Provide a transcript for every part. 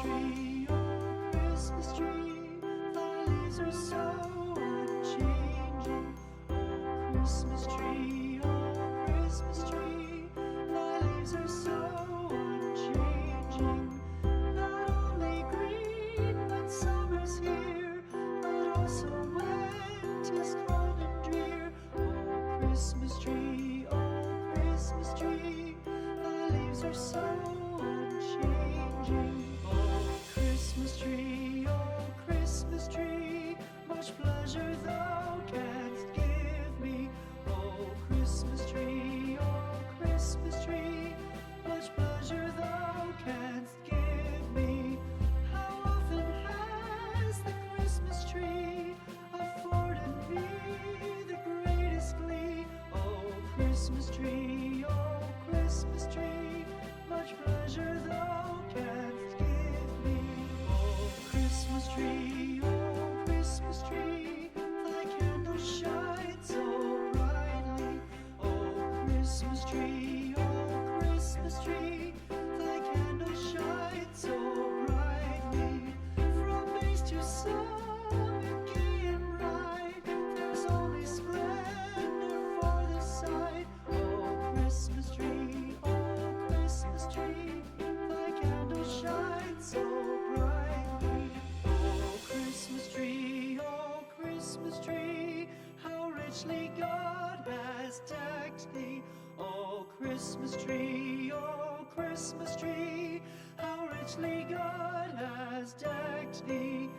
tree, oh Christmas tree, thy leaves are so unchanging. Oh Christmas tree, oh Christmas tree, thy leaves are so unchanging. Not only green, but summer's here, but also winter's cold and drear. Oh Christmas tree, thy leaves are so unchanging. Oh Christmas tree, much pleasure thou canst give me. Oh Christmas tree, much pleasure thou canst give me. How often has the Christmas tree afforded me the greatest glee? Oh Christmas tree, much pleasure thou canst give me. Oh Christmas tree, thy candle shines so brightly. Oh Christmas tree, thy candle shines so brightly. From base to summit, gay and bright, there's only splendor for the sight. Oh Christmas tree, thy candle shines so brightly. Oh Christmas tree, how richly God has decked thee. Oh Christmas tree, how richly God has decked thee.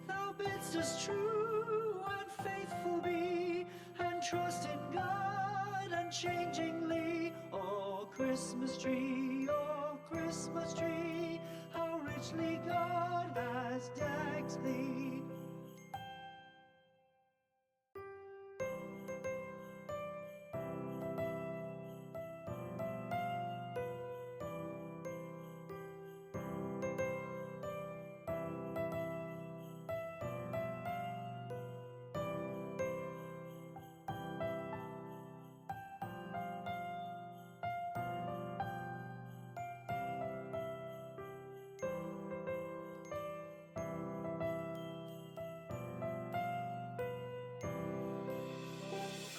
Thou bidst us true and faithful be, and trust in God unchangingly. Oh Christmas tree, how richly God has decked thee.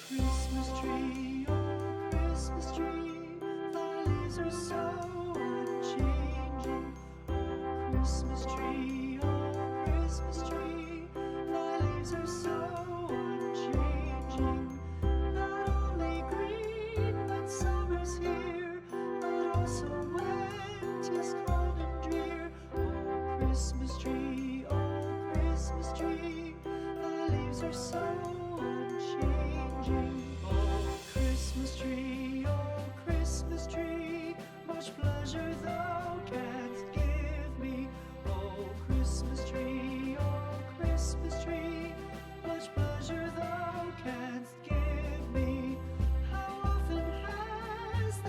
Christmas tree, thy leaves are so unchanging. Oh Christmas tree, thy leaves are so unchanging. Not only green, but summer's here, but also winter's cold and drear. Oh Christmas tree, thy leaves are so